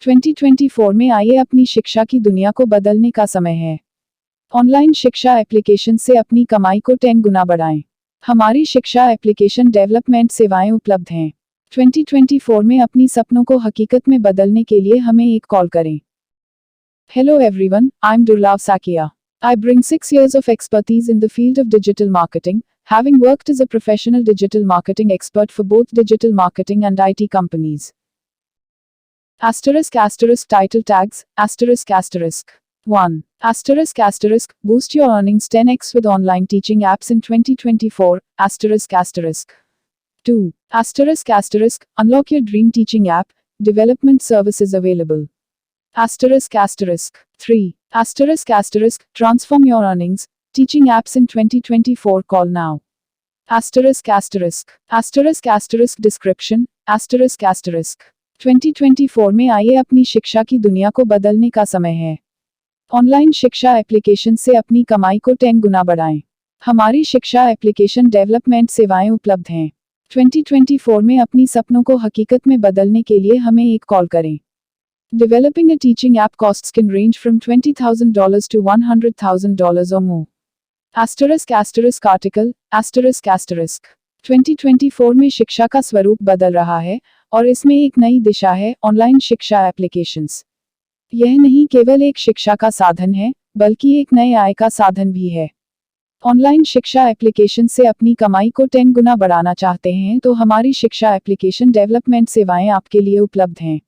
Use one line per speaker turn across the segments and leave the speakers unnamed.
2024 में आइए अपनी शिक्षा की दुनिया को बदलने का समय है। ऑनलाइन शिक्षा एप्लीकेशन से अपनी कमाई को 10 गुना बढ़ाएं। हमारी शिक्षा एप्लीकेशन डेवलपमेंट सेवाएं उपलब्ध हैं। 2024 में अपनी सपनों को हकीकत में बदलने के लिए हमें एक कॉल करें। Hello everyone, I'm Durlav Sakia. I bring 6 years of expertise in the field of digital marketing, having worked as a professional digital marketing expert for both digital marketing and IT companies. Title tags, 1. Boost your earnings 10x with online teaching apps in 2024, 2. Unlock your dream teaching app, development services available. 3. Transform your earnings, teaching apps in 2024, call now. Description, 2024 में आइए अपनी शिक्षा की दुनिया को बदलने का समय है। ऑनलाइन शिक्षा एप्लीकेशन से अपनी कमाई को 10 गुना बढ़ाएं। हमारी शिक्षा एप्लीकेशन डेवलपमेंट सेवाएं उपलब्ध हैं। 2024 में अपनी सपनों को हकीकत में बदलने के लिए हमें एक कॉल करें। Developing a teaching app costs can range from $20,000 to $100,000 or more. Article, 2024 में शिक्षा का स्वरूप बदल रहा है और इसमें एक नई दिशा है, ऑनलाइन शिक्षा एप्लीकेशंस। यह नहीं केवल एक शिक्षा का साधन है, बल्कि एक नए आय का साधन भी है। ऑनलाइन शिक्षा एप्लीकेशन से अपनी कमाई को 10 गुना बढ़ाना चाहते हैं तो हमारी शिक्षा एप्लीकेशन डेवलपमेंट सेवाएं आपके लिए उपलब्ध हैं।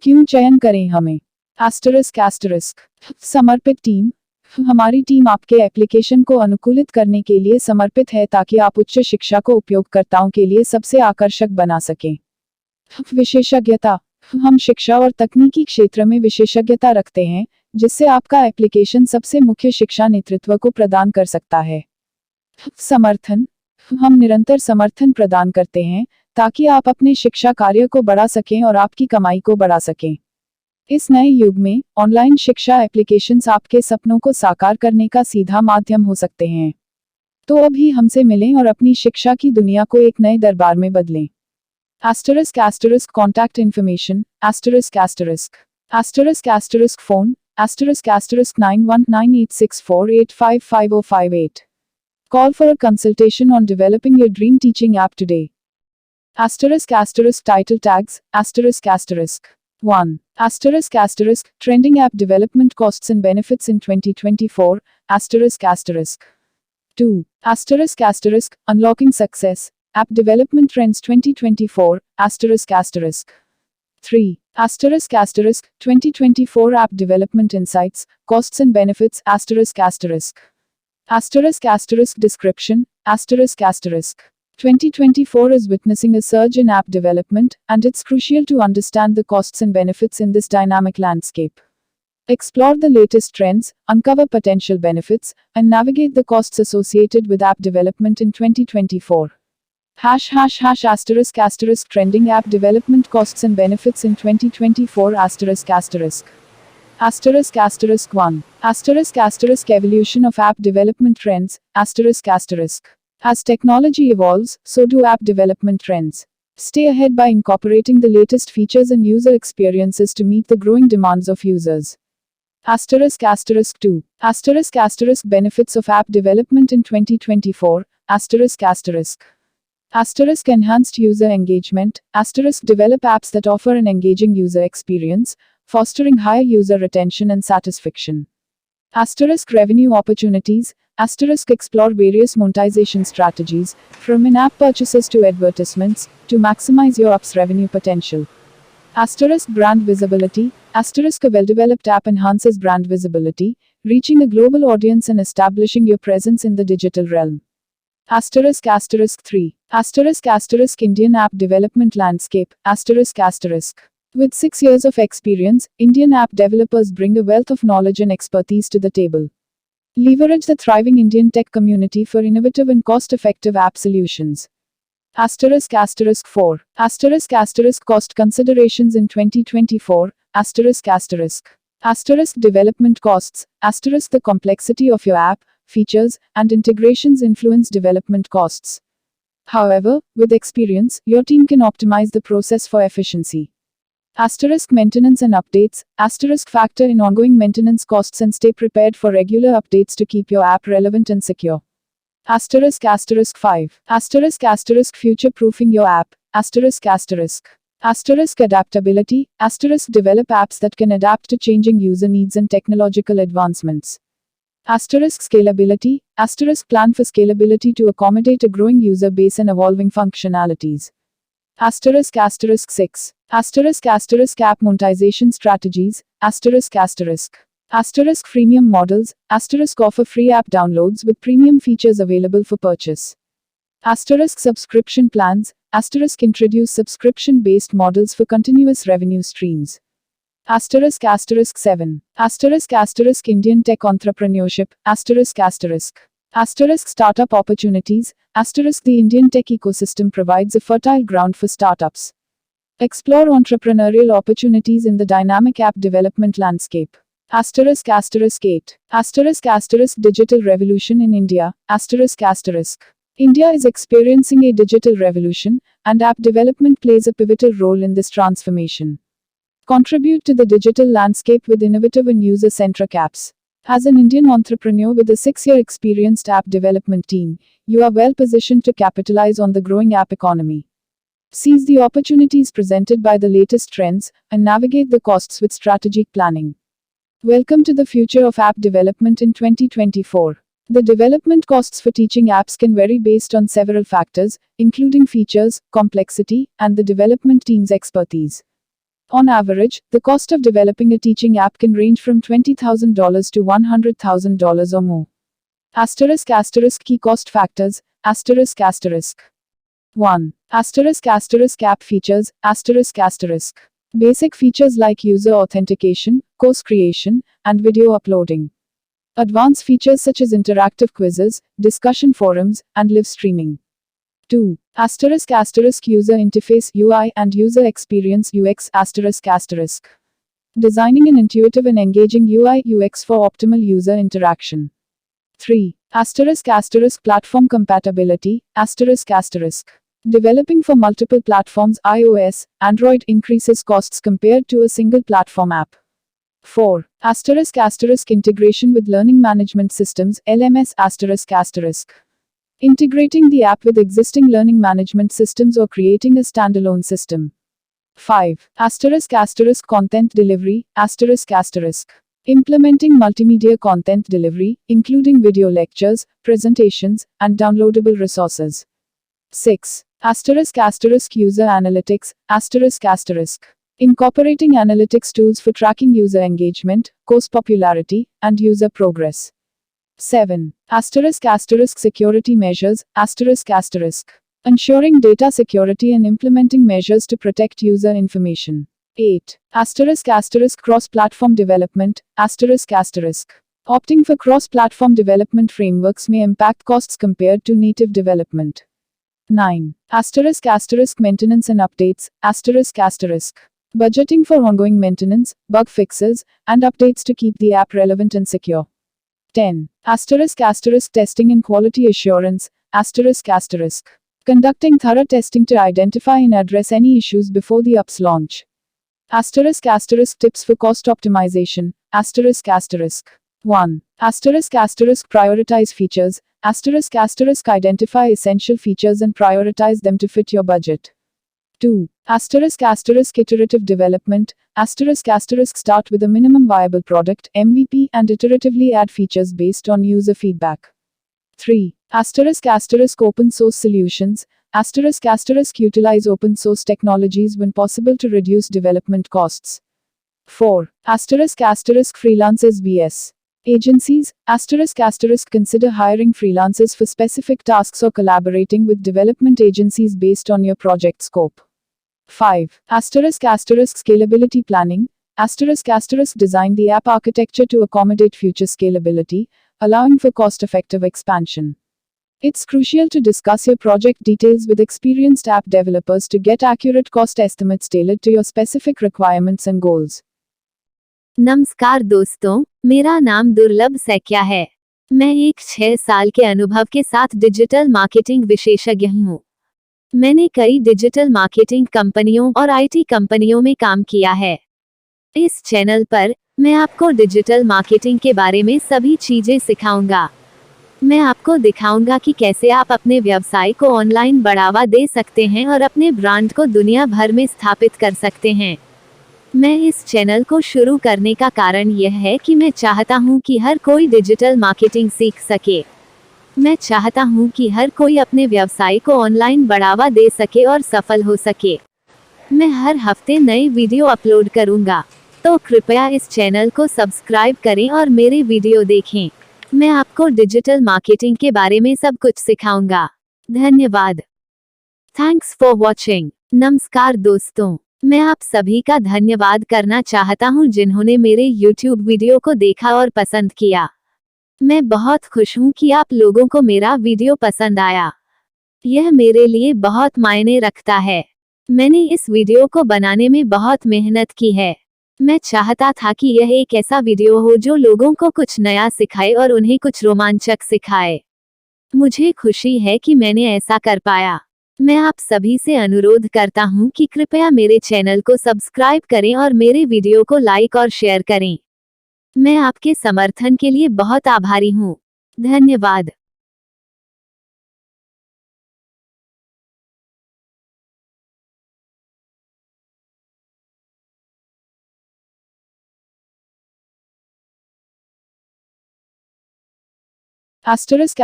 क्यों चयन करें हमें? समर्पित टीम। हमारी टीम आपके एप्लीकेशन को अनुकूलित करने के लिए समर्पित है ताकि आप उच्च शिक्षा को उपयोगकर्ताओं के लिए सबसे आकर्षक बना सकें। विशेषज्ञता। हम शिक्षा और तकनीकी क्षेत्र में विशेषज्ञता रखते हैं, जिससे आपका एप्लीकेशन सबसे मुख्य शिक्षा नेतृत्व को प्रदान कर सकता है। समर्थन। हम निरंतर समर्थन प्रदान करते हैं ताकि आप अपने शिक्षा कार्य को बढ़ा सकें और आपकी कमाई को बढ़ा सकें। इस नए युग में ऑनलाइन शिक्षा एप्लीकेशंस आपके सपनों को साकार करने का सीधा माध्यम हो सकते हैं। तो अभी हमसे मिलें और अपनी शिक्षा की दुनिया को एक नए दरबार में बदलें। Contact information, phone, 919864855058. Call for a consultation on developing your dream teaching app today. Title tags, 1. Trending app development costs and benefits in 2024, 2. Unlocking success, app development trends 2024, 3. 2024 app development insights, costs and benefits, description, 2024 is witnessing a surge in app development, and it's crucial to understand the costs and benefits in this dynamic landscape. Explore the latest trends, uncover potential benefits, and navigate the costs associated with app development in 2024. Trending app development costs and benefits in 2024 ************* 1. Evolution of app development trends **********. As technology evolves, so do app development trends. Stay ahead by incorporating the latest features and user experiences to meet the growing demands of users. ***2. Benefits of app development in 2024 ****** Enhanced user engagement * develop apps that offer an engaging user experience, fostering higher user retention and satisfaction. * Revenue opportunities * explore various monetization strategies, from in-app purchases to advertisements, to maximize your app's revenue potential. * Brand visibility * a well-developed app enhances brand visibility, reaching a global audience and establishing your presence in the digital realm. * 3. Indian app development landscape ********. With 6 years of experience, Indian app developers bring a wealth of knowledge and expertise to the table. Leverage the thriving Indian tech community for innovative and cost-effective app solutions. * 4. Cost considerations in 2024 * development costs * the complexity of your app, features, and integrations influence development costs. However, with experience, your team can optimize the process for efficiency. Asterisk maintenance and updates. Asterisk factor in ongoing maintenance costs and stay prepared for regular updates to keep your app relevant and secure. Asterisk 5. Asterisk future proofing your app. Asterisk adaptability. Asterisk develop apps that can adapt to changing user needs and technological advancements. Asterisk scalability. Asterisk plan for scalability to accommodate a growing user base and evolving functionalities. Asterisk 6. Asterisk app monetization strategies. Asterisk freemium models. Asterisk offer free app downloads with premium features available for purchase. Asterisk subscription plans. Asterisk introduce subscription-based models for continuous revenue streams. Asterisk 7. Asterisk Indian tech entrepreneurship. Asterisk startup opportunities. Asterisk the Indian tech ecosystem provides a fertile ground for startups. Explore entrepreneurial opportunities in the dynamic app development landscape. Asterisk 8. Asterisk digital revolution in India. India is experiencing a digital revolution, and app development plays a pivotal role in this transformation. Contribute to the digital landscape with innovative and user-centric apps. As an Indian entrepreneur with a 6-year experienced app development team, you are well positioned to capitalize on the growing app economy. Seize the opportunities presented by the latest trends, and navigate the costs with strategic planning. Welcome to the future of app development in 2024. The development costs for teaching apps can vary based on several factors, including features, complexity, and the development team's expertise. On average, the cost of developing a teaching app can range from $20,000 to $100,000 or more. Asterisk key cost factors. 1. Asterisk app features. Basic features like user authentication, course creation, and video uploading. Advanced features such as interactive quizzes, discussion forums, and live streaming. 2. Asterisk user interface UI and user experience UX. Designing an intuitive and engaging UI UX for optimal user interaction. 3. Asterisk platform compatibility. Developing for multiple platforms iOS, Android increases costs compared to a single platform app. 4. Asterisk integration with learning management systems LMS. Integrating the app with existing learning management systems or creating a standalone system. 5. Asterisk content delivery. Implementing multimedia content delivery, including video lectures, presentations, and downloadable resources. 6. Asterisk user analytics. Incorporating analytics tools for tracking user engagement, course popularity, and user progress. 7. Asterisk security measures. Ensuring data security and implementing measures to protect user information. 8. Cross-platform development. Opting for cross-platform development frameworks may impact costs compared to native development. 9. Maintenance and updates. Budgeting for ongoing maintenance, bug fixes, and updates to keep the app relevant and secure. 10. Testing and quality assurance. Conducting thorough testing to identify and address any issues before the app's launch. Tips for cost optimization. 1. Prioritize features. Identify essential features and prioritize them to fit your budget. 2. Iterative development. Start with a minimum viable product MVP and iteratively add features based on user feedback. 3. Open source solutions. Utilize open source technologies when possible to reduce development costs. 4. Freelancers vs. agencies. Consider hiring freelancers for specific tasks or collaborating with development agencies based on your project scope. 5. Scalability planning. Design the app architecture to accommodate future scalability, allowing for cost-effective expansion. It's crucial to discuss your project details with experienced app developers to get accurate cost estimates tailored to your specific requirements and goals.
नमस्कार दोस्तों, मेरा नाम दुर्लभ सैकिया है। मैं एक 6 साल के अनुभव के साथ डिजिटल मार्केटिंग विशेषज्ञ हूँ। मैंने कई डिजिटल मार्केटिंग कंपनियों और आईटी कंपनियों में काम किया है। इस चैनल पर मैं आपको डिजिटल मार्केटिंग के बारे में सभी चीजें सिखाऊंगा। मैं आपको दिखाऊंगा कि कैसे आप अपने व्यवसाय को ऑनलाइन बढ़ावा दे सकते हैं और अपने ब्रांड को दुनिया भर में स्थापित कर सकते हैं। मैं इस चैनल को शुरू करने का कारण यह है कि मैं चाहता हूं कि हर कोई डिजिटल मार्केटिंग सीख सके। मैं चाहता हूं कि हर कोई अपने व्यवसाय को ऑनलाइन बढ़ावा दे सके और सफल हो सके। मैं हर हफ्ते नए वीडियो अपलोड करूंगा, तो कृपया इस चैनल को सब्सक्राइब करें और मेरे वीडियो देखें। मैं आपको डिजिटल मार्केटिंग के बारे में सब कुछ सिखाऊंगा। धन्यवाद। Thanks for watching. नमस्कार दोस्तों, मैं आप सभी का धन्यवाद करना चाहता हूं जिन्होंने मेरे YouTube वीडियो को देखा और पसंद किया। मैं बहुत खुश हूं कि आप लोगों को मेरा वीडियो पसंद आया। यह मेरे लिए बहुत मायने रखता है। मैंने इस वीडियो को बनाने में बहुत मेहनत की है। मैं चाहता था कि यह एक ऐसा वीडियो हो जो लोगों को कुछ नया सिखाए और उन्हें कुछ रोमांचक सिखाए। मुझे खुशी है कि मैंने ऐसा कर पाया। मैं आप सभी से अनुरोध करता हूं कि कृपया मेरे चैनल को सब्सक्राइब करें और मेरे वीडियो को लाइक और शेयर करें। मैं आपके समर्थन के लिए बहुत आभारी हूं। धन्यवाद।
Asterisk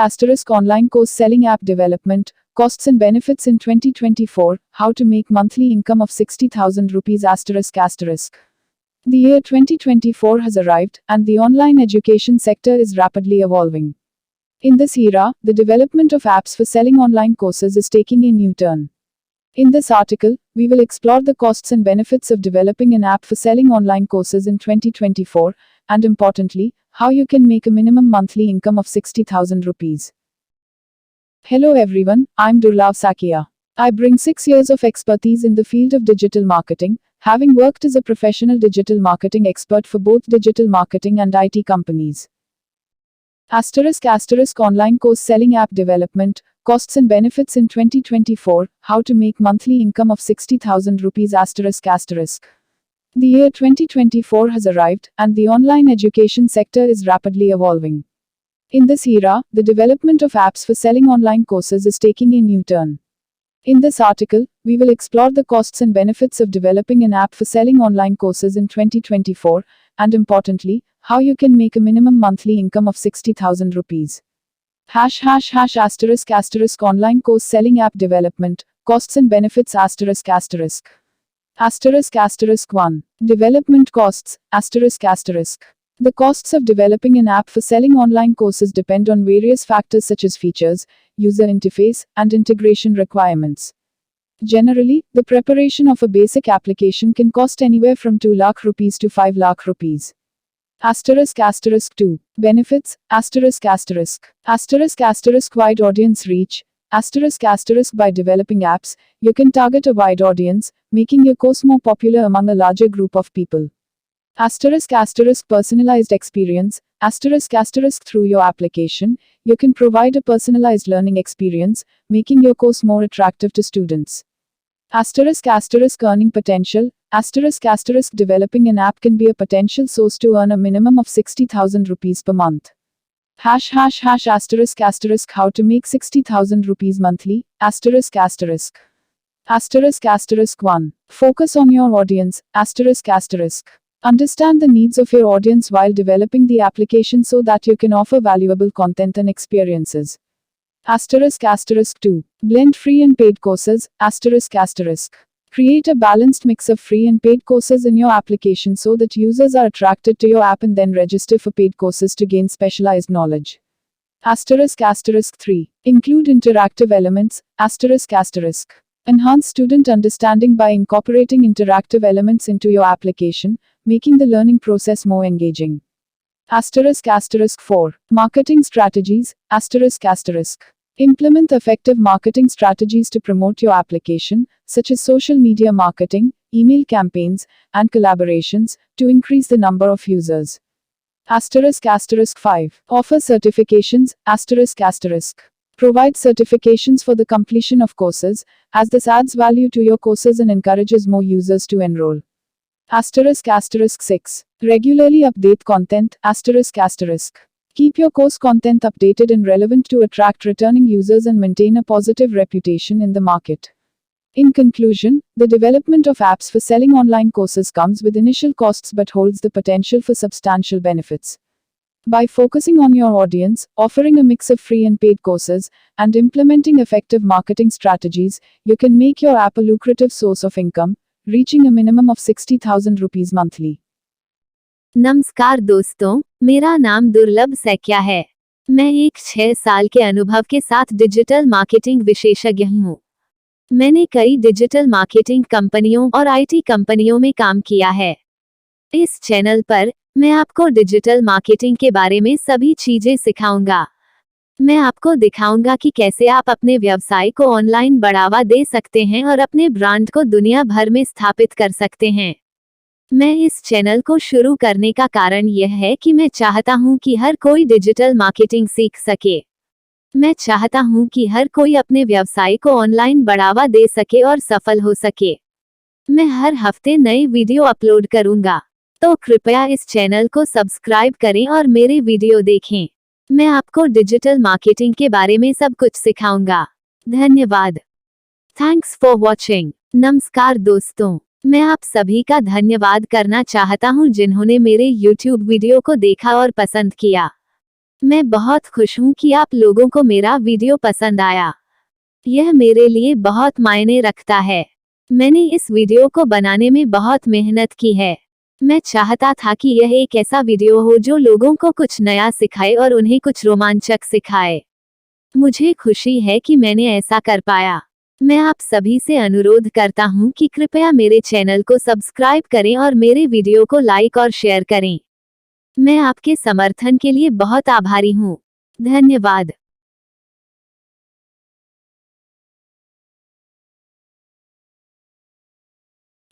online course selling app development, costs and benefits in 2024, how to make monthly income of 60,000 rupees asterisk. The year 2024 has arrived, and the online education sector is rapidly evolving. In this era, the development of apps for selling online courses is taking a new turn. In this article, we will explore the costs and benefits of developing an app for selling online courses in 2024, and importantly, how you can make a minimum monthly income of 60,000 rupees. Hello everyone, I'm Durlav Sakia. I bring 6 years of expertise in the field of digital marketing, having worked as a professional digital marketing expert for both digital marketing and IT companies. Asterisk online course selling app development, costs and benefits in 2024, how to make monthly income of 60,000 rupees asterisk. The year 2024 has arrived, and the online education sector is rapidly evolving. In this era, the development of apps for selling online courses is taking a new turn. In this article, we will explore the costs and benefits of developing an app for selling online courses in 2024, and importantly, how you can make a minimum monthly income of 60,000 rupees. Asterisk online course selling app development, costs and benefits asterisk. 1. Development costs, The costs of developing an app for selling online courses depend on various factors such as features, user interface, and integration requirements. Generally, the preparation of a basic application can cost anywhere from 2 lakh rupees to 5 lakh rupees. 2. Benefits, wide audience reach, by developing apps, you can target a wide audience, making your course more popular among a larger group of people. Personalized experience, through your application, you can provide a personalized learning experience, making your course more attractive to students. Earning potential, developing an app can be a potential source to earn a minimum of 60,000 rupees per month. How to make 60,000 rupees monthly, 1. Focus on your audience, Understand the needs of your audience while developing the application so that you can offer valuable content and experiences. 2. Blend free and paid courses, Create a balanced mix of free and paid courses in your application so that users are attracted to your app and then register for paid courses to gain specialized knowledge. 3. Include interactive elements, Enhance student understanding by incorporating interactive elements into your application, making the learning process more engaging. 4. Marketing strategies, Implement effective marketing strategies to promote your application, such as social media marketing, email campaigns, and collaborations, to increase the number of users. 5. Offer certifications, Provide certifications for the completion of courses, as this adds value to your courses and encourages more users to enroll. *** 6. Regularly update content. ***. Keep your course content updated and relevant to attract returning users and maintain a positive reputation in the market. In conclusion, the development of apps for selling online courses comes with initial costs but holds the potential for substantial benefits. By focusing on your audience, offering a mix of free and paid courses, and implementing effective marketing strategies, you can make your app a lucrative source of income, reaching a minimum of 60,000 rupees monthly.
नमस्कार दोस्तों, मेरा नाम दुर्लभ सैकिया है। मैं एक 6 साल के अनुभव के साथ डिजिटल मार्केटिंग विशेषज्ञ हूँ। मैंने कई डिजिटल मार्केटिंग कंपनियों और आईटी कंपनियों में काम किया है। इस चैनल पर मैं आपको डिजिटल मार्केटिंग के बारे में सभी चीजें सिखाऊंगा। मैं आपको दिखाऊंगा कि कैसे आप अपने व्यवसाय को ऑनलाइन बढ़ावा दे सकते हैं और अपने ब्रांड को दुनिया भर में स्थापित कर सकते हैं। मैं इस चैनल को शुरू करने का कारण यह है कि मैं चाहता हूं कि हर कोई डिजिटल मार्केटिंग सीख सके। मैं चाहता हूं कि हर कोई अपने व्यवसाय को ऑनलाइन बढ़ावा दे सके और सफल हो सके। मैं हर हफ्ते नए वीडियो अपलोड करूंगा, तो कृपया इस चैनल को सब्सक्राइब करें और मेरे वीडियो देखें। मैं आपको डिजिटल मार्केटिंग के बारे में सब कुछ सिखाऊंगा। धन्यवाद। Thanks for watching. नमस्कार दोस्तों, मैं आप सभी का धन्यवाद करना चाहता हूं जिन्होंने मेरे YouTube वीडियो को देखा और पसंद किया। मैं बहुत खुश हूं कि आप लोगों को मेरा वीडियो पसंद आया। यह मेरे लिए बहुत मायने रखता है। मैंने इस वीडियो को बनाने में बहुत मेहनत की है। मैं चाहता था कि यह एक ऐसा वीडियो हो जो लोगों को कुछ नया सिखाए और उन्हें कुछ रोमांचक सिखाए। मुझे खुशी है कि मैंने ऐसा कर पाया। मैं आप सभी से अनुरोध करता हूं कि कृपया मेरे चैनल को सब्सक्राइब करें और मेरे वीडियो को लाइक और शेयर करें। मैं आपके समर्थन के लिए बहुत आभारी हूं। धन्यवाद।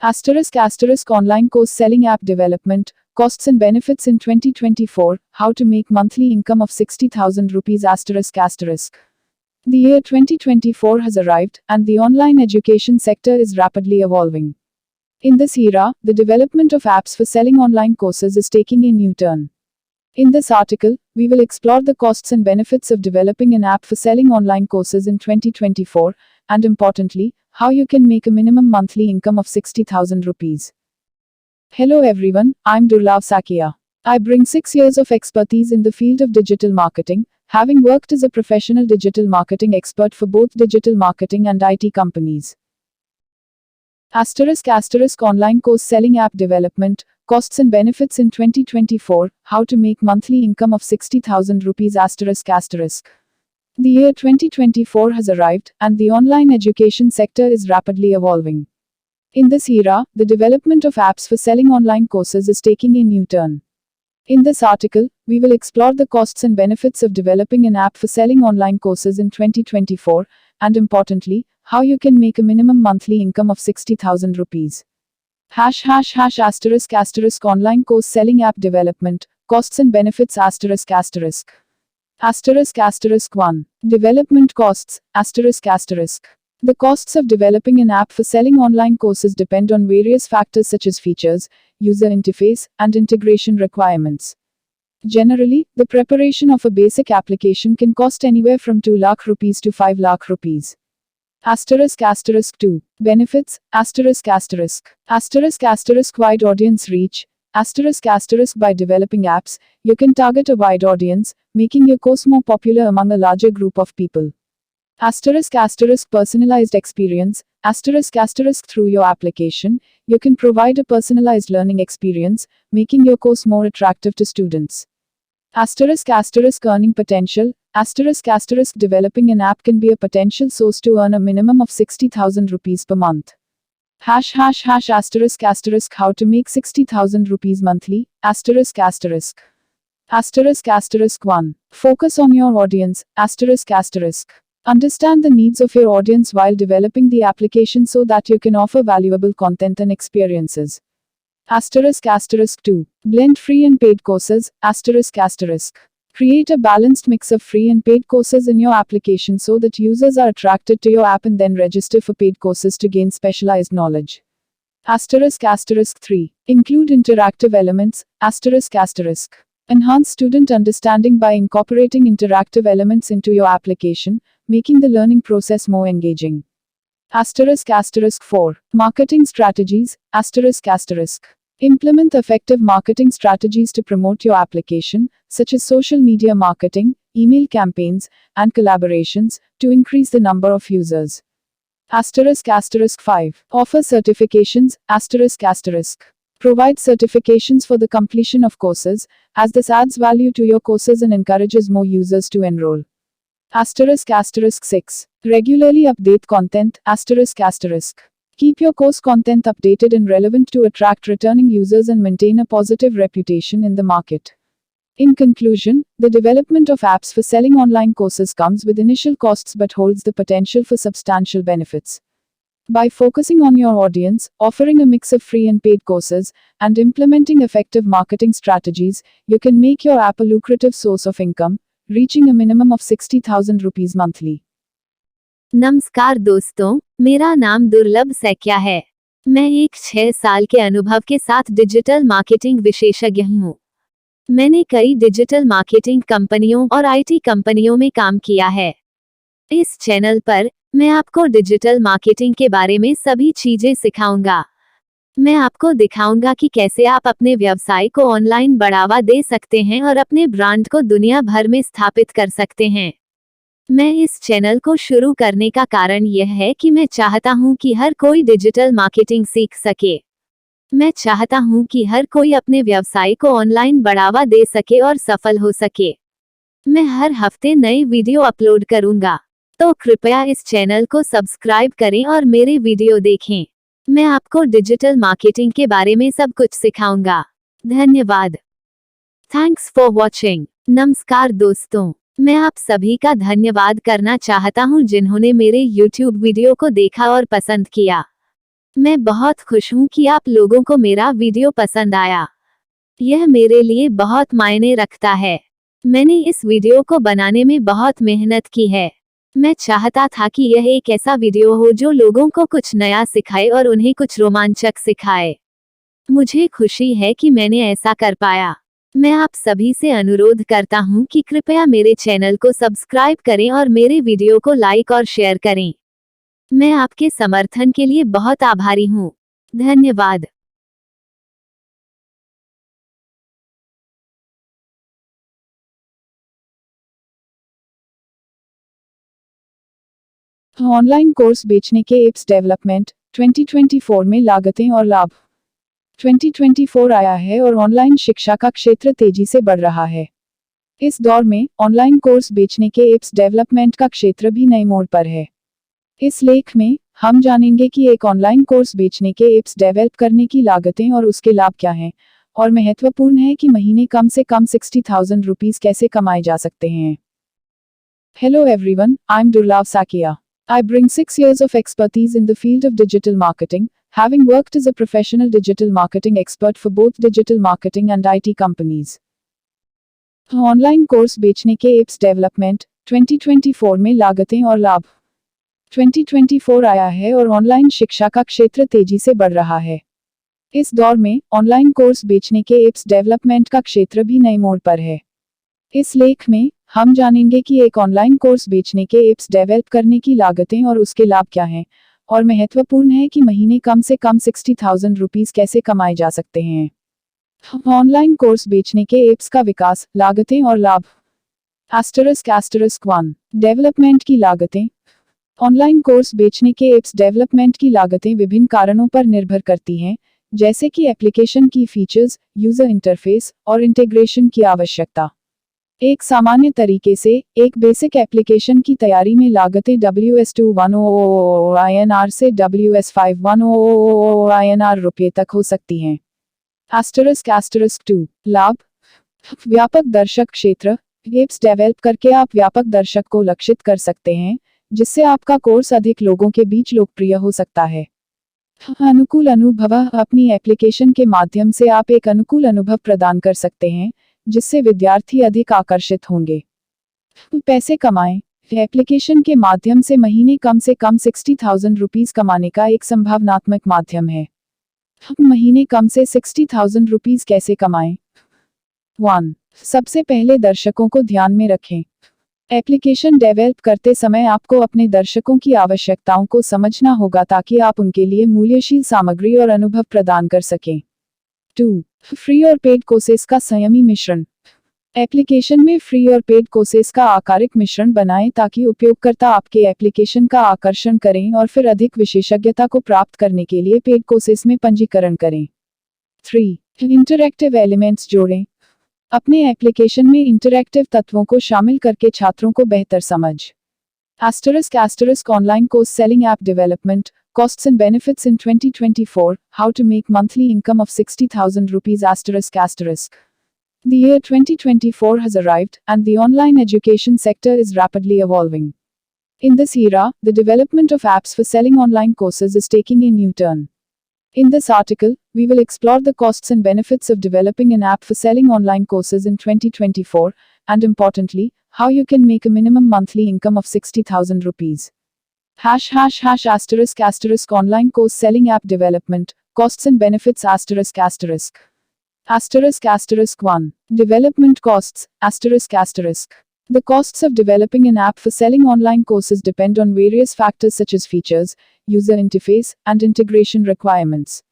*** Online course selling app development, costs and benefits in 2024, how to make monthly income of 60,000 rupees ***. The year 2024 has arrived, and the online education sector is rapidly evolving. In this era, the development of apps for selling online courses is taking a new turn. In this article, we will explore the costs and benefits of developing an app for selling online courses in 2024, and importantly, how you can make a minimum monthly income of 60,000 rupees. Hello everyone, I'm Durlav Sakia. I bring 6 years of expertise in the field of digital marketing, having worked as a professional digital marketing expert for both digital marketing and IT companies. *** Online course selling app development, costs and benefits in 2024, how to make monthly income of 60,000 rupees ***. The year 2024 has arrived, and the online education sector is rapidly evolving. In this era, the development of apps for selling online courses is taking a new turn. In this article, we will explore the costs and benefits of developing an app for selling online courses in 2024, and importantly, how you can make a minimum monthly income of 60,000 rupees. *** Online course selling app development, costs and benefits ***. 1. Development costs, ***. The costs of developing an app for selling online courses depend on various factors such as features, user interface, and integration requirements. Generally, the preparation of a basic application can cost anywhere from 2 lakh rupees to 5 lakh rupees. ***2. Benefits, ***. Wide audience reach, ***. By developing apps, you can target a wide audience, making your course more popular among a larger group of people. Personalized experience, ***. Through your application, you can provide a personalized learning experience, making your course more attractive to students. Earning potential, ***. Developing an app can be a potential source to earn a minimum of 60,000 rupees per month. ***. How to make 60,000 rupees monthly, ***. 1. Focus on your audience, ***. Understand the needs of your audience while developing the application so that you can offer valuable content and experiences. ***. 2. Blend free and paid courses, ***. Create a balanced mix of free and paid courses in your application so that users are attracted to your app and then register for paid courses to gain specialized knowledge. Asterisk 3. Include interactive elements. Asterisk. Enhance student understanding by incorporating interactive elements into your application, making the learning process more engaging. Asterisk 4. Marketing strategies. Asterisk. Implement effective marketing strategies to promote your application, such as social media marketing, email campaigns, and collaborations, to increase the number of users. Asterisk 5. Offer certifications. Asterisk. Provide certifications for the completion of courses, as this adds value to your courses and encourages more users to enroll. Asterisk 6. Regularly update content. Asterisk. Keep your course content updated and relevant to attract returning users and maintain a positive reputation in the market. In conclusion, the development of apps for selling online courses comes with initial costs but holds the potential for substantial benefits. By focusing on your audience, offering a mix of free and paid courses, and implementing effective marketing strategies, you can make your app a lucrative source of income, reaching a minimum of 60,000 rupees monthly.
नमस्कार दोस्तों, मेरा नाम दुर्लभ सैकिया है। मैं एक 6 साल के अनुभव के साथ डिजिटल मार्केटिंग विशेषज्ञ हूँ। मैंने कई डिजिटल मार्केटिंग कंपनियों और आईटी कंपनियों में काम किया है। इस चैनल पर मैं आपको डिजिटल मार्केटिंग के बारे में सभी चीजें सिखाऊंगा। मैं आपको दिखाऊंगा कि कैसे आप अपने व्यवसाय को ऑनलाइन बढ़ावा दे सकते हैं और अपने ब्रांड को दुनिया भर में स्थापित कर सकते हैं। मैं इस चैनल को शुरू करने का कारण यह है कि मैं चाहता हूं कि हर कोई डिजिटल मार्केटिंग सीख सके। मैं चाहता हूं कि हर कोई अपने व्यवसाय को ऑनलाइन बढ़ावा दे सके और सफल हो सके। मैं हर हफ्ते नए वीडियो अपलोड करूंगा, तो कृपया इस चैनल को सब्सक्राइब करें और मेरे वीडियो देखें। मैं आपको डिजिटल मार्केटिंग के बारे में सब कुछ सिखाऊंगा। धन्यवाद। Thanks for watching. नमस्कार दोस्तों, मैं आप सभी का धन्यवाद करना चाहता हूं जिन्होंने मेरे YouTube वीडियो को देखा और पसंद किया। मैं बहुत खुश हूं कि आप लोगों को मेरा वीडियो पसंद आया। यह मेरे लिए बहुत मायने रखता है। मैंने इस वीडियो को बनाने में बहुत मेहनत की है। मैं चाहता था कि यह एक ऐसा वीडियो हो जो लोगों को कुछ नया सिखाए और उन्हें कुछ रोमांचक सिखाए। मुझे खुशी है कि मैंने ऐसा कर पाया। मैं आप सभी से अनुरोध करता हूं कि कृपया मेरे चैनल को सब्सक्राइब करें और मेरे वीडियो को लाइक और शेयर करें। मैं आपके समर्थन के लिए बहुत आभारी हूं। धन्यवाद।
ऑनलाइन कोर्स बेचने के एप्स डेवलपमेंट 2024 में लागतें और लाभ। 2024 आया है और ऑनलाइन शिक्षा का क्षेत्र तेजी से बढ़ रहा है। इस दौर में ऑनलाइन कोर्स बेचने के एप्स डेवलपमेंट का क्षेत्र भी नए मोड़ पर है। इस लेख में हम जानेंगे कि एक ऑनलाइन कोर्स बेचने के एप्स डेवलप करने की लागतें और उसके लाभ क्या हैं, और महत्वपूर्ण है कि महीने कम से कम 60,000 रुपीस कैसे कमाए जा सकते हैं। Hello everyone, I'm Durlav Sakia. I bring 6 years of expertise in the field of digital marketing, having worked as a professional digital marketing expert for both digital marketing and IT companies. Online course बेचने के apps development 2024 में लागतें और लाभ। 2024 आया है और online शिक्षा का क्षेत्र तेजी से बढ़ रहा है। इस दौर में ऑनलाइन कोर्स बेचने के एप्स डेवलपमेंट का क्षेत्र भी नए मोड़ पर है। इस लेख में हम जानेंगे कि एक ऑनलाइन कोर्स बेचने के एप्स डेवलप करने की लागतें और उसके लाभ क्या हैं, और महत्वपूर्ण है कि महीने कम से कम 60,000 रुपीस कैसे कमाए जा सकते हैं। ऑनलाइन कोर्स बेचने के एप्स का विकास, लागतें और लाभ। ***1 डेवलपमेंट की लागतें। ऑनलाइन कोर्स बेचने के एप्स डेवलपमेंट की लागतें विभिन्न कारणों पर निर्भर करती हैं, जैसे कि एप्लीकेशन की फीचर्स, यूजर इंटरफेस और इंटीग्रेशन की आवश्यकता। एक सामान्य तरीके से एक बेसिक एप्लीकेशन की तैयारी में लागतें $2,100 INR से $5,100 INR रुपये तक हो सकती हैं। ***2 लाभ। व्यापक दर्शक क्षेत्र। एप्स डेवलप करके आप व्यापक दर्शक को लक्षित कर सकते हैं, जिससे आपका कोर्स अधिक लोगों के बीच लोकप्रिय हो सकता है। अनुकूल अनुभव। अपनी एप्लीकेशन के माध्यम से आप एक अनुकूल अनुभव प्रदान कर सकते हैं, जिससे विद्यार्थी अधिक आकर्षित होंगे। पैसे कमाएं। एप्लीकेशन के माध्यम से महीने कम से कम 60,000 रुपीस कमाने का एक संभावनात्मक माध्यम है। महीने कम से 60,000 रुपीस कैसे कमाएं? 1. सबसे पहले दर्शकों को ध्यान में रखें। एप्लीकेशन डेवलप करते समय आपको अपने दर्शकों की आवश्यकताओं को समझना होगा ताकि आप उनके लिए मूल्यशील सामग्री और अनुभव प्रदान कर सकें। 2. फ्री और पेड कोर्सेस का संयमी मिश्रण। एप्लीकेशन में फ्री और पेड कोर्सेस का आकारिक मिश्रण बनाएं ताकि उपयोगकर्ता आपके एप्लीकेशन का आकर्षण करें और फिर अधिक विशेषज्ञता को प्राप्त करने के लिए पेड कोर्सेस में पंजीकरण करें। 3. इंटरैक्टिव एलिमेंट्स जोड़ें। अपने एप्लीकेशन में इंटरैक्टिव तत्वों को शामिल करके छात्रों को बेहतर समझ। ** Online course selling app development, costs and benefits in 2024, how to make monthly income of 60,000 rupees ***. The year 2024 has arrived, and the online education sector is rapidly evolving. In this era, the development of apps for selling online courses is taking a new turn. In this article, we will explore the costs and benefits of developing an app for selling online courses in 2024, and importantly, how you can make a minimum monthly income of 60,000 rupees. *** online course selling app development, costs and benefits ***. ***1. Development costs, ***. The costs of developing an app for selling online courses depend on various factors such as features, user interface, and integration requirements.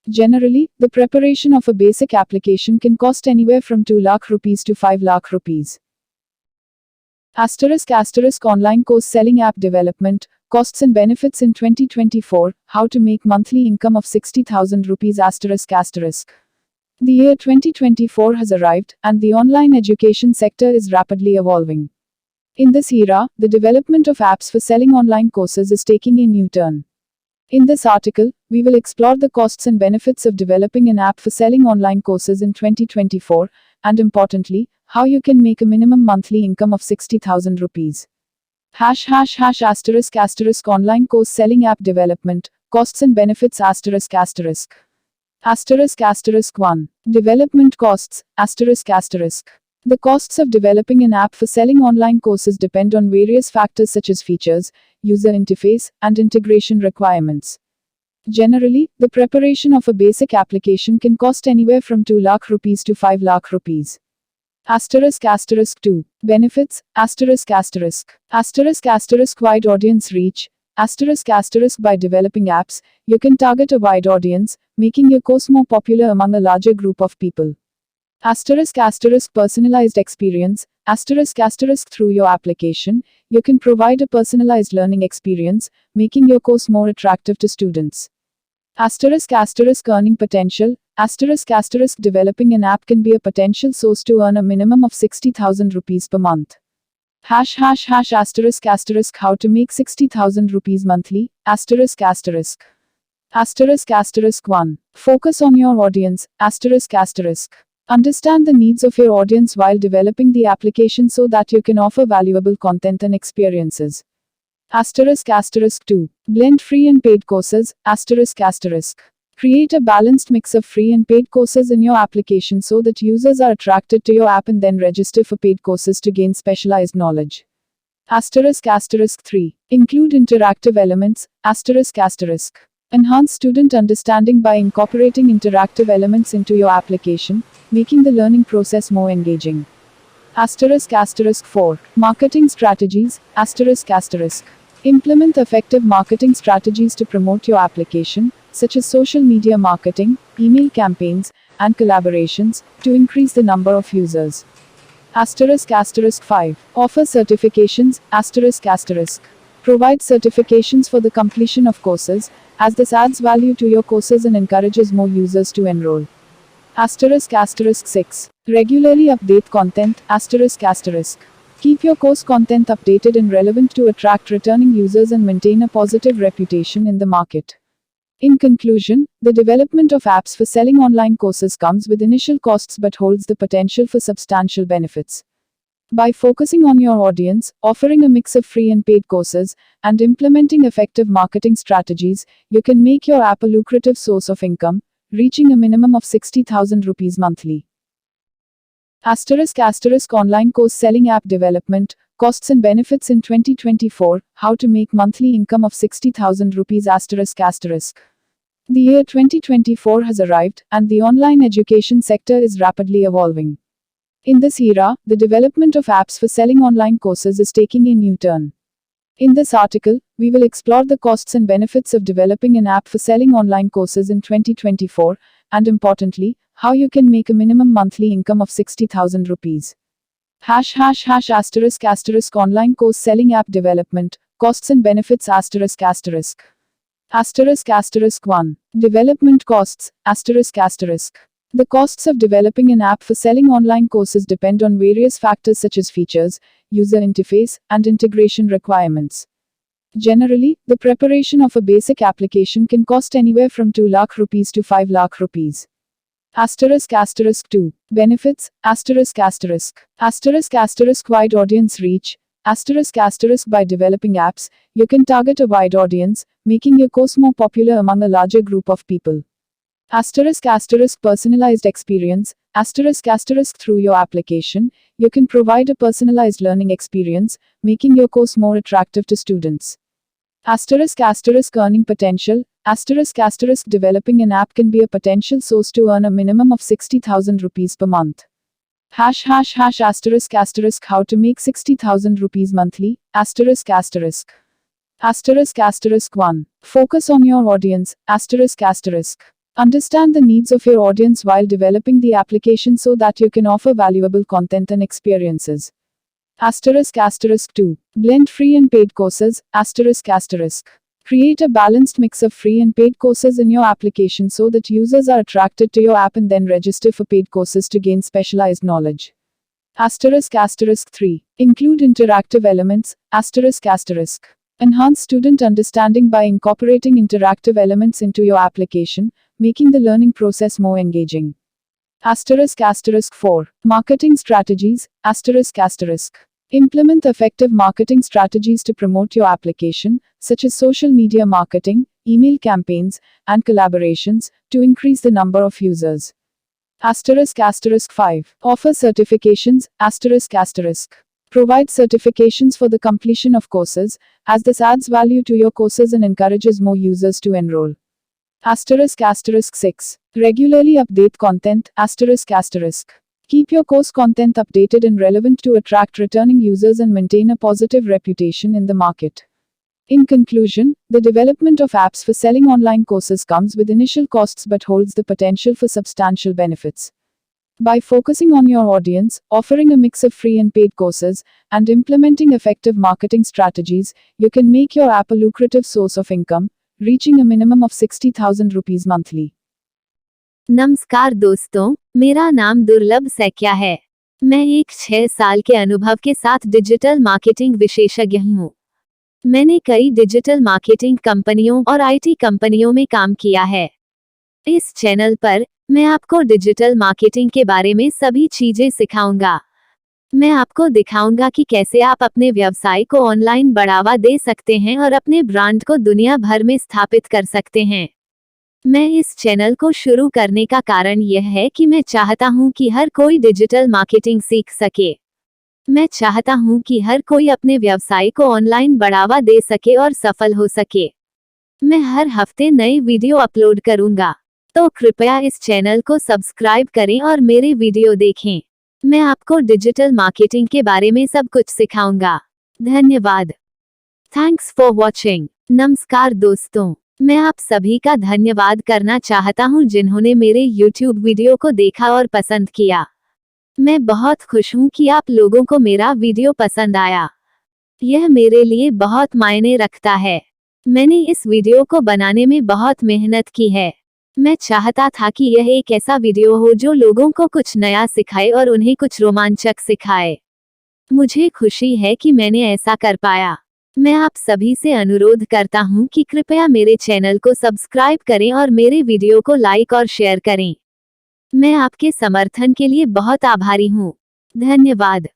Generally, the preparation of a basic application can cost anywhere from 2 lakh rupees to 5 lakh rupees. *** online course selling app development, costs and benefits in 2024, how to make monthly income of 60,000 rupees ***. The year 2024 has arrived, and the online education sector is rapidly evolving. In this era, the development of apps for selling online courses is taking a new turn. In this article, we will explore the costs and benefits of developing an app for selling online courses in 2024, and importantly, how you can make a minimum monthly income of 60,000 rupees. *** online course selling app development, costs and benefits ***. ***1. Development costs, ***. The costs of developing an app for selling online courses depend on various factors such as features, user interface, and integration requirements. Generally, the preparation of a basic application can cost anywhere from 2 lakh rupees to 5 lakh rupees. ***2. Benefits, ***. Wide audience reach, ***. By developing apps, you can target a wide audience, making your course more popular among a larger group of people. ***. Personalized experience, ***. Through your application, you can provide a personalized learning experience, making your course more attractive to students. ***. Earning potential, ***. Developing an app can be a potential source to earn a minimum of 60,000 rupees per month. ***. How to make 60,000 rupees monthly, ***1. Focus on your audience, Understand the needs of your audience while developing the application so that you can offer valuable content and experiences. ***2. Blend free and paid courses, Create a balanced mix of free and paid courses in your application so that users are attracted to your app and then register for paid courses to gain specialized knowledge. ***3. Include interactive elements, Enhance student understanding by incorporating interactive elements into your application, making the learning process more engaging. **4. Marketing strategies, Implement effective marketing strategies to promote your application, such as social media marketing, email campaigns, and collaborations, to increase the number of users. *5. Offer certifications, Provide certifications for the completion of courses, as this adds value to your courses and encourages more users to enroll. *6. Regularly update content, Keep your course content updated and relevant to attract returning users and maintain a positive reputation in the market. In conclusion, the development of apps for selling online courses comes with initial costs but holds the potential for substantial benefits. By focusing on your audience, offering a mix of free and paid courses, and implementing effective marketing strategies, you can make your app a lucrative source of income, reaching a minimum of 60,000 rupees monthly. Asterisk online course selling app development, costs and benefits in 2024, how to make monthly income of 60,000 rupees asterisk. The year 2024 has arrived, and the online education sector is rapidly evolving. In this era, the development of apps for selling online courses is taking a new turn. In this article, we will explore the costs and benefits of developing an app for selling online courses in 2024, and importantly, how you can make a minimum monthly income of 60,000 rupees. *** online course selling app development, costs and benefits ***. 1. Development costs, ***. The costs of developing an app for selling online courses depend on various factors such as features, user interface, and integration requirements. Generally, the preparation of a basic application can cost anywhere from 2 lakh rupees to 5 lakh rupees. **2. Benefits, ***. Wide audience reach, by developing apps, you can target a wide audience, making your course more popular among a larger group of people. Personalized experience, through your application, you can provide a personalized learning experience, making your course more attractive to students. Earning potential, developing an app can be a potential source to earn a minimum of 60,000 rupees per month. ***. How to make 60,000 rupees monthly, ***. 1. Focus on your audience, Understand the needs of your audience while developing the application so that you can offer valuable content and experiences. **2. Blend free and paid courses, Create a balanced mix of free and paid courses in your application so that users are attracted to your app and then register for paid courses to gain specialized knowledge. **3. Include interactive elements, Enhance student understanding by incorporating interactive elements into your application, making the learning process more engaging. *4. Marketing strategies, Implement effective marketing strategies to promote your application, such as social media marketing, email campaigns, and collaborations, to increase the number of users. *5. Offer certifications, Provide certifications for the completion of courses, as this adds value to your courses and encourages more users to enroll. *6. Regularly update content, Keep your course content updated and relevant to attract returning users and maintain a positive reputation in the market. In conclusion, the development of apps for selling online courses comes with initial costs but holds the potential for substantial benefits. By focusing on your audience, offering a mix of free and paid courses, and implementing effective marketing strategies, you can make your app a lucrative source of income, reaching a minimum of 60,000 rupees monthly.
नमस्कार दोस्तों, मेरा नाम दुर्लभ सैकिया है। मैं एक 6 साल के अनुभव के साथ डिजिटल मार्केटिंग विशेषज्ञ हूँ। मैंने कई डिजिटल मार्केटिंग कंपनियों और आईटी कंपनियों में काम किया है। इस चैनल पर मैं आपको डिजिटल मार्केटिंग के बारे में सभी चीजें सिखाऊंगा। मैं आपको दिखाऊंगा कि कैसे आप अपने व्यवसाय को ऑनलाइन बढ़ावा दे सकते हैं और अपने ब्रांड को दुनिया भर में स्थापित कर सकते हैं। मैं इस चैनल को शुरू करने का कारण यह है कि मैं चाहता हूं कि हर कोई डिजिटल मार्केटिंग सीख सके। मैं चाहता हूं कि हर कोई अपने व्यवसाय को ऑनलाइन बढ़ावा दे सके और सफल हो सके। मैं हर हफ्ते नए वीडियो अपलोड करूंगा, तो कृपया इस चैनल को सब्सक्राइब करें और मेरे वीडियो देखें। मैं आपको डिजिटल मार्केटिंग के बारे में सब कुछ सिखाऊंगा। धन्यवाद। Thanks for watching. नमस्कार दोस्तों, मैं आप सभी का धन्यवाद करना चाहता हूं जिन्होंने मेरे YouTube वीडियो को देखा और पसंद किया। मैं बहुत खुश हूं कि आप लोगों को मेरा वीडियो पसंद आया। यह मेरे लिए बहुत मायने रखता है। मैंने इस वीडियो को बनाने में बहुत मेहनत की है। मैं चाहता था कि यह एक ऐसा वीडियो हो जो लोगों को कुछ नया सिखाए और उन्हें कुछ रोमांचक सिखाए। मुझे खुशी है कि मैंने ऐसा कर पाया। मैं आप सभी से अनुरोध करता हूं कि कृपया मेरे चैनल को सब्सक्राइब करें और मेरे वीडियो को लाइक और शेयर करें। मैं आपके समर्थन के लिए बहुत आभारी हूं। धन्यवाद।